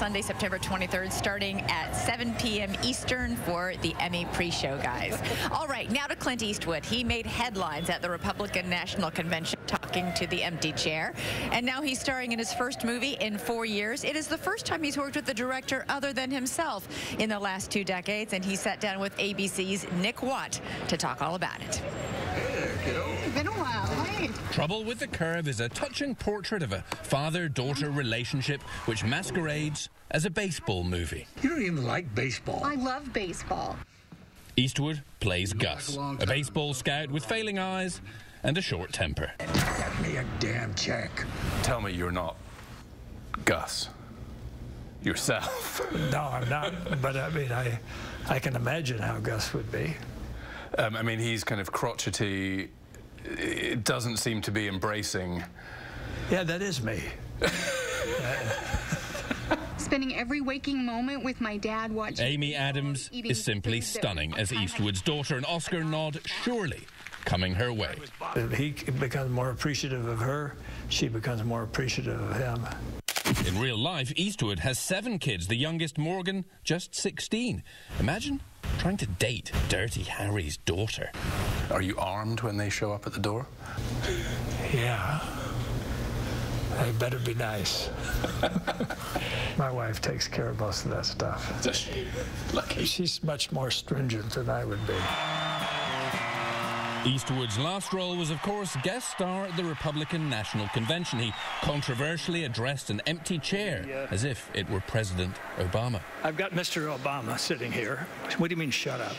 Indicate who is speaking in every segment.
Speaker 1: Sunday, September 23rd, starting at 7 p.m. Eastern for the Emmy pre-show, guys. All right, now to Clint Eastwood. He made headlines at the Republican National Convention talking to the empty chair, and now he's starring in his first movie in 4 years. It is the first time he's worked with a director other than himself in the last 2 decades, and he sat down with ABC's Nick Watt to talk all about it.
Speaker 2: Hey, kiddo.
Speaker 3: It's been a while. Hey.
Speaker 4: Trouble with the Curve is a touching portrait of a father-daughter relationship which masquerades as a baseball movie.
Speaker 2: You don't even like baseball.
Speaker 3: I love baseball.
Speaker 4: Eastwood plays Gus, a baseball scout with failing eyes and a short temper.
Speaker 2: Got me a damn check.
Speaker 5: Tell me you're not Gus yourself.
Speaker 6: No, I'm not. But I mean, I can imagine how Gus would be.
Speaker 5: I mean, he's kind of crotchety. It doesn't seem to be embracing.
Speaker 6: Yeah, that is me.
Speaker 3: Spending every waking moment with my dad watching.
Speaker 4: Amy Adams is simply stunning as Eastwood's daughter, an Oscar nod surely coming her way.
Speaker 6: He becomes more appreciative of her. She becomes more appreciative of him.
Speaker 4: In real life, Eastwood has 7 kids, the youngest, Morgan, just 16. Imagine trying to date Dirty Harry's daughter.
Speaker 5: Are you armed when they show up at the door?
Speaker 6: Yeah. They better be nice. My wife takes care of most of that stuff.
Speaker 5: Does she? Lucky.
Speaker 6: She's much more stringent than I would be.
Speaker 4: Eastwood's last role was, of course, guest star at the Republican National Convention. He controversially addressed an empty chair as if it were President Obama.
Speaker 6: I've got Mr. Obama sitting here. What do you mean, shut up?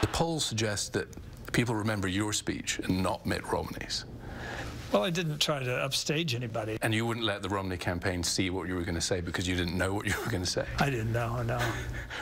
Speaker 5: The polls suggest that people remember your speech and not Mitt Romney's.
Speaker 6: Well, I didn't try to upstage anybody.
Speaker 5: And you wouldn't let the Romney campaign see what you were going to say because you didn't know what you were going to say?
Speaker 6: I didn't know, no.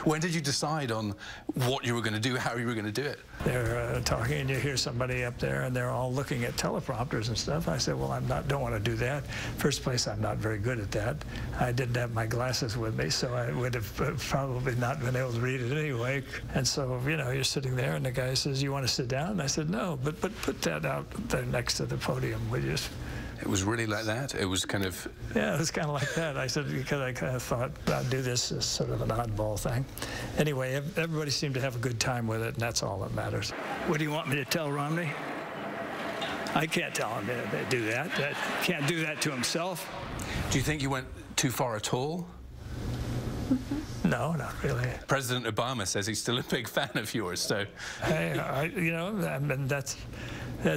Speaker 5: When did you decide on what you were going to do, how you were going to do it?
Speaker 6: They're talking, and you hear somebody up there, and they're all looking at teleprompters and stuff. I said, well, don't want to do that. First place, I'm not very good at that. I didn't have my glasses with me, so I would have probably not been able to read it anyway. And so, you know, you're sitting there, and the guy says, you want to sit down? And I said, no, but put that out there next to the podium.
Speaker 5: It was really like that? It was kind of...
Speaker 6: Yeah, it was kind of like that. I said, because I kind of thought I'd do this as sort of an oddball thing. Anyway, everybody seemed to have a good time with it, and that's all that matters. What do you want me to tell Romney? I can't tell him to do that. Can't do that to himself.
Speaker 5: Do you think you went too far at all?
Speaker 6: No, not really.
Speaker 5: President Obama says he's still a big fan of yours, so...
Speaker 6: Hey, you know, I mean, that's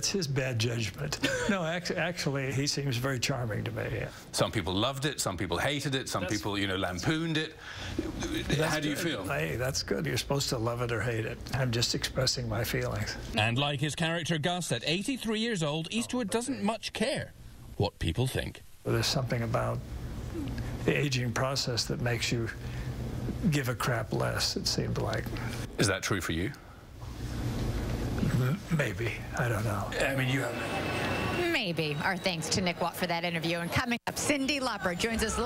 Speaker 6: his bad judgment. No, actually, he seems very charming to me. Yeah.
Speaker 5: Some people loved it, some people hated it, some people, you know, lampooned it. How do you feel?
Speaker 6: Hey, that's good. You're supposed to love it or hate it. I'm just expressing my feelings.
Speaker 4: And like his character Gus, at 83 years old, Eastwood doesn't much care what people think.
Speaker 6: There's something about the aging process that makes you give a crap less, it seemed like.
Speaker 5: Is that true for you?
Speaker 6: Maybe. I don't know.
Speaker 5: I mean, you have...
Speaker 1: Maybe. Our thanks to Nick Watt for that interview. And coming up, Cyndi Lauper joins us live.